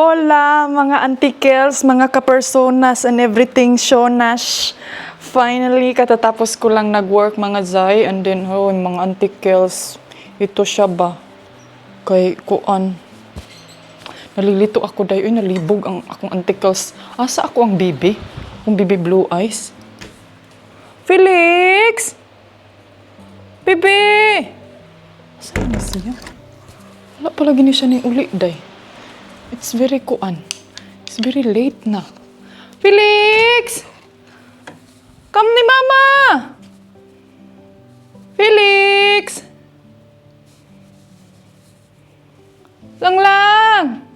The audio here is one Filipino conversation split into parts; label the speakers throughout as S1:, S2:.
S1: Hola, mga antikels, mga kapersonas, and everything, Shonash. Finally, katatapos ko lang nag-work, mga zay, and then, mga antikels, ito siya ba? Kay kuan. Nalilito ako dayo, nalibog ang akong antikels. Asa ako ang bibi? Ang bibi blue eyes? Felix! Bibi! Saan na siya? Wala pala gini siya ni uli, day. It's very kuan. It's very late na. Felix! Come ni mama! Felix! Lang!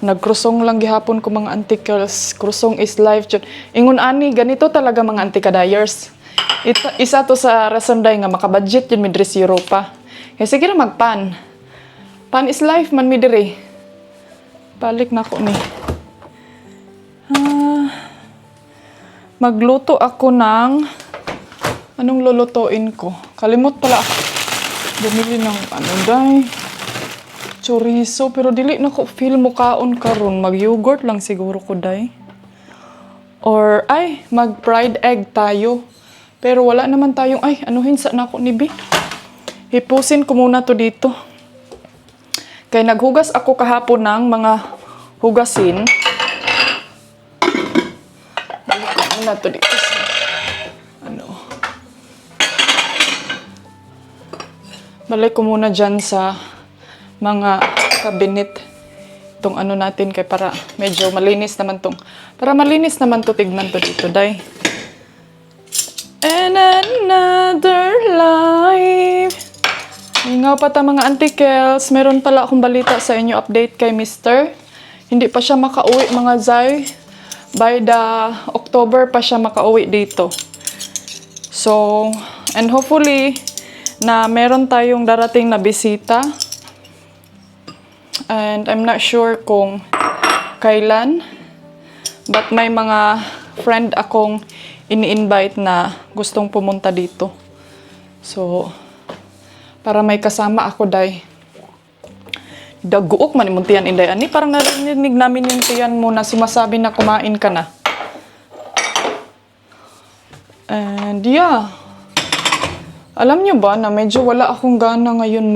S1: Nagkrusong lang gihapon ko mga antikels. Krusong is life. Ingon ani, ganito talaga mga antikadayers. Isa to sa rason day nga makabudget yun midri si Europa. Kaya sige na magpan. Pan is life man mi diri. Balik na ko ni. Magluto ako ng anong lulutuin ko. Kalimot pala ako. Bumili ng day. Chorizo, pero dili na ko feel mukaon karon. Mag-yogurt lang siguro ko day. Or mag-fried egg tayo. Pero wala naman tayong anuhin sa nako ni Bi. Hipusin ko muna to dito. Kaya naghugas ako kahapon ng mga hugasin. Balik ko muna to dito sa Balik ko muna dyan sa mga kabinet. Itong natin kaya para medyo malinis naman para malinis naman to tignan to dito, day. And another life. Nga pa ta mga antikels, meron pala akong balita sa inyo, update kay Mr. Hindi pa siya makauwi mga zay. By the October pa siya makauwi dito. So, and hopefully, na meron tayong darating na bisita. And I'm not sure kung kailan. But may mga friend akong ini-invite na gustong pumunta dito. So, para may kasama ako, day. Daguok man imong tiyan, inday. Ani, parang narinig namin yung tiyan mo na sumasabi na kumain ka na. And yeah. Alam nyo ba na medyo wala akong gana ngayon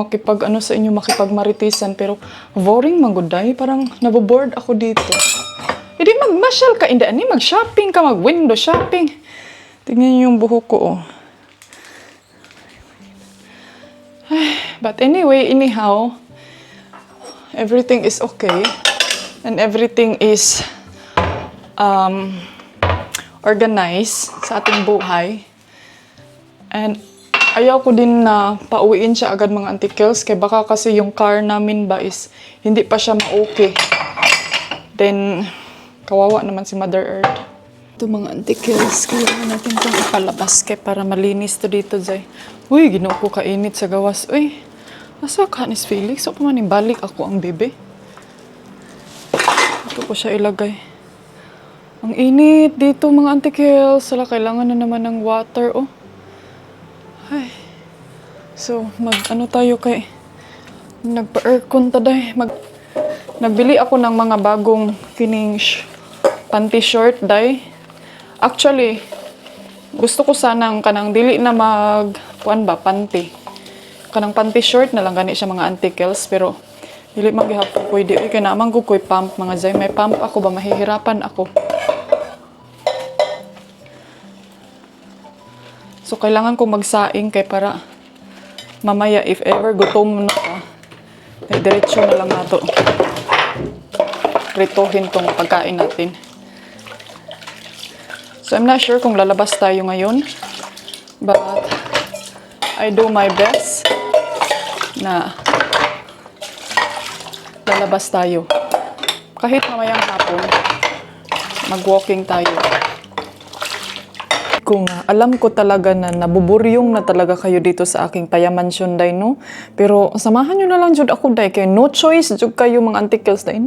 S1: sa inyo, makipagmaritisan. Pero boring man good, day. Parang naboboard ako dito. Hindi magmasyal ka, inday. Ani, mag-shopping ka, mag-window shopping. Tingnan nyo yung buhok ko, oh. But anyway, anyhow, everything is okay. And everything is organized sa ating buhay. And ayaw ko din na pauwiin siya agad mga antikels. Kaya baka kasi yung car namin ba is hindi pa siya ma-okay. Then, kawawa naman si Mother Earth. Ito mga antikels, kailangan natin itong ipalabas kaya para malinis to dito, Zay. Uy, ginoo ko kainit sa gawas. Uy, nasa ka ni Felix? So, pamanin balik ako ang bebe. Ito ko siya ilagay. Ang init dito mga antikels. Sala, kailangan na naman ng water, oh. Ay. So, tayo kay nagpa-aircon taday. Nagbili ako ng mga bagong kining panty short, day. Actually, gusto ko sanang kanang dili na panty. Kanang panty short na lang gani siya mga antikels, pero dili maghihapon pwede. Kaya naman ko ko'y pump mga zay. May pump ako ba? Mahihirapan ako. So, kailangan ko magsaing kay para mamaya if ever gutom na ka, diretso na lang nato. Pritohin tong pagkain natin. So, I'm not sure kung lalabas tayo ngayon. But, I do my best na lalabas tayo. Kahit mamayang hapon, mag-walking tayo. Kung alam ko talaga na nabuburyong na talaga kayo dito sa aking payamansyon, day, no? Pero, samahan nyo na lang, jud ako, day. Kaya no choice, jud kayo mga antikels, day.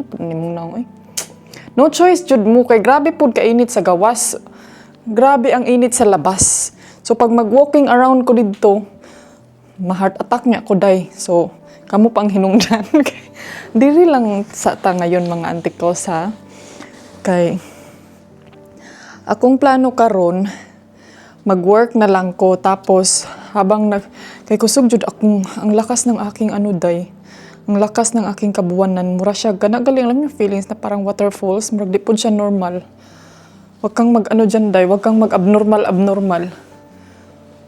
S1: No choice, jud mo. Kay grabe po kainit sa gawas. Grabe ang init sa labas. So, pag mag-walking around ko dito, ma-heart attack niya ako, day. So, kamo pang hinungdan. Diri lang sa ta ngayon mga antikos ha. Kay akong plano karon mag-work na lang ko tapos habang kay kusog jud akong ang lakas ng aking day. Ang lakas ng aking kabuwanan, mura siya galing alam yung feelings na parang waterfalls, murag di pud siya normal. Wag kang dyan day, wag kang abnormal.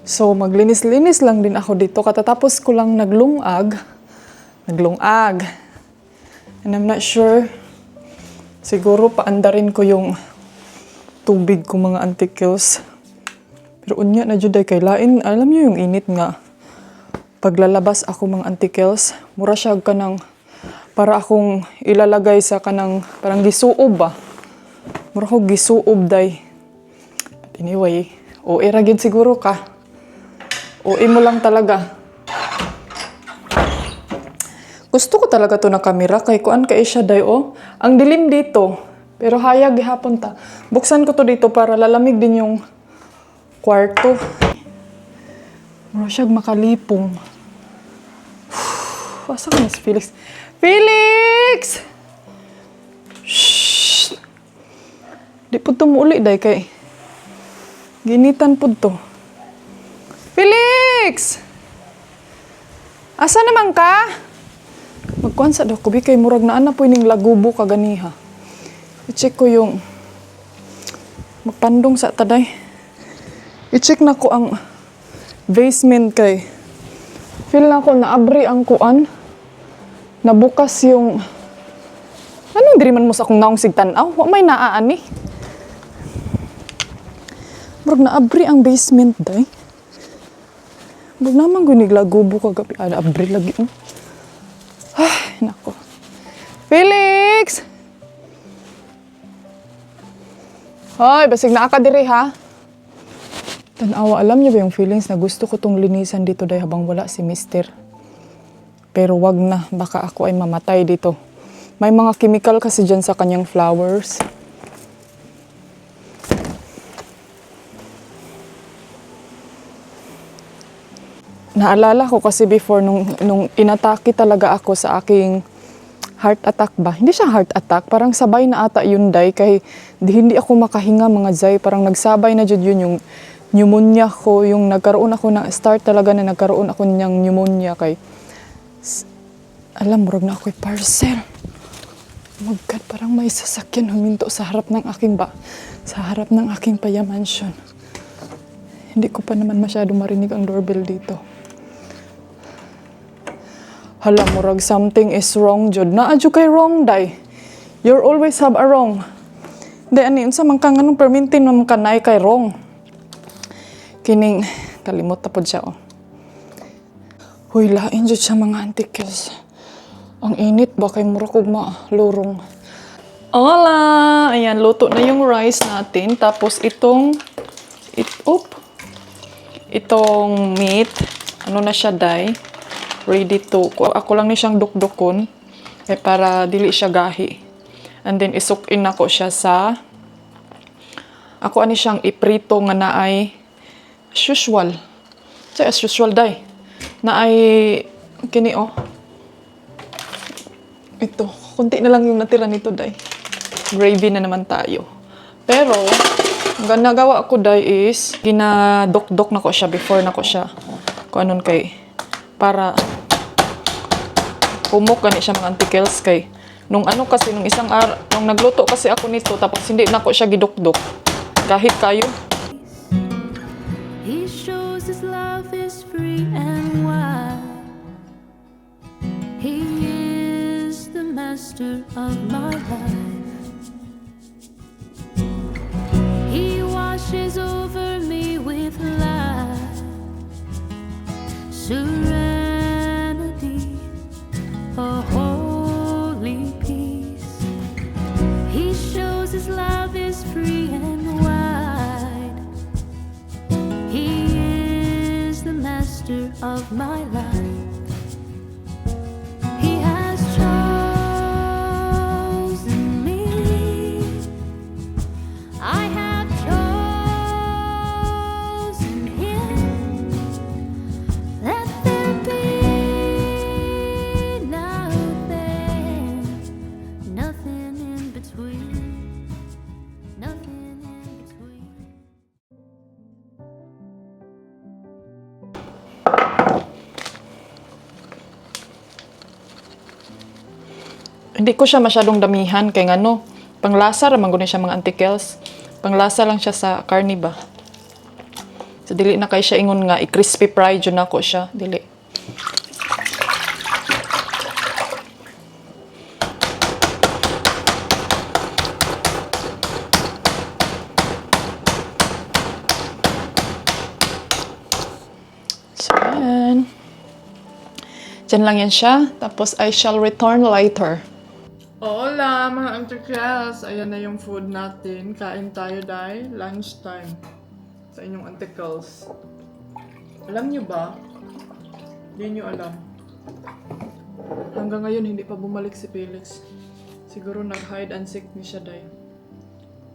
S1: So maglinis-linis lang din ako dito katatapos ko lang naglungag. And I'm not sure. Siguro paandarin ko yung tubig ko mga antikils. Pero unya na jud ay kay lain, alam niyo yung init nga. Paglalabas ako mga antikils, mura siya kanang para akong ilalagay sa kanang parang gisuob ba. Mura ko gisuob day. But anyway, OA ra gyud siguro ka. OA mo lang talaga. Gusto ko talaga to na kamera kay kuan kay siya day oh. Ang dilim dito. Pero hayag gihapon ta. Buksan ko to dito para lalamig din yung kwarto. Mura siya makalipong. Asa ka na si Felix? Felix! Shhh! Di po ito muuli day kay ginitan po ito. Felix! Asa naman ka? Magkuansa daw ko kay murag na ana po ining lagubo kaganiha. I-check ko yung magpandong sa taday. I-check na ko ang basement kay feel na ko na abri ang kuan. Nabukas yung anong diri man mo sa akong naong sigtanaw? Wa may naaani. Murag na abri ang basement day. Murag naman gunig lagubo kagabi. Abri lagi. Ay, nako. Felix! Hoy, basig naa ka diri ha. Tanawa, alam niyo ba yung feelings na gusto ko tong linisan dito day habang wala si Mister. Pero wag na, baka ako ay mamatay dito. May mga chemical kasi dyan sa kanyang flowers. Naalala ko kasi before nung inatake talaga ako sa aking heart attack ba? Hindi siya heart attack, parang sabay na ata yun day kay hindi ako makahinga mga zay. Parang nagsabay na jud yun yung pneumonia ko, yung nagkaroon ako na start talaga na nagkaroon ako niyang pneumonia kay alam mo na ako'y parcel. Oh my God, parang may sasakyan huminto sa harap ng aking payamansyon. Hindi ko pa naman masyado marinig ang doorbell dito. Hala, murag something is wrong jud. Naadyo kay wrong day. You always have a wrong. Hindi, unsa man kang anong permintin man kanay kay wrong. Kining, kalimot na po siya, oh. Huy, lain jud siya mga antikils. Ang init ba kay murag og malurong. Hola! Ayan, luto na yung rice natin. Tapos itong meat, ano na siya day, ready to, ako lang ni siyang dukdukon, para dili siya gahi. And then isukin ako siya sa, ako ani siyang iprito nga naay, as usual day, naay, kini oh, ito, kunti na lang yung natira nito day. Gravy na naman tayo. Pero, ang nagawa ko day is, ginadok-dok na ko siya before na ko siya. Kung anon kay, para humok gani siya mga antikels kay. Nung isang araw, nung nagluto kasi ako nito, tapos hindi na ko siya gidok-dok. Kahit kayo.
S2: He shows his love is free and wide. He is the master of my life. He washes over me with light, serenity, a holy peace. He shows his love is free and wide. He is the master of my life. He has chosen me.
S1: Hindi ko siya masyadong damihan kay ngano. Panglasa ra man gud siya mga Auntie Kels. Panglasa lang siya sa karni ba. So dili na kay siya ingon nga i-crispy fry jud nako siya, dili. So, yan. Diyan lang yan siya. Tapos, I shall return later. Hola, mga antikels. Ayan na yung food natin. Kain tayo, dahil lunchtime. Sa inyong antikels. Alam nyo ba? Hindi nyo alam. Hanggang ngayon, hindi pa bumalik si Felix. Siguro nag-hide and seek ni siya, dahil.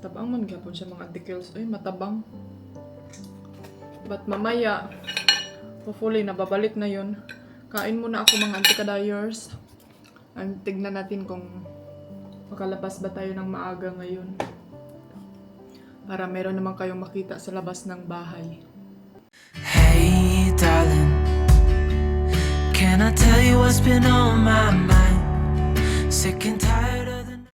S1: Tabang man gapon siya, mga antikels. Ay, matabang. But mamaya, hopefully, nababalik na yun. Kain muna ako mga antikadayers. Tignan natin kung makalabas ba tayo ng maaga ngayon. Para meron naman kayong makita sa labas ng bahay.
S3: Hey, darling, can I tell you what's been on my mind? Sick and tired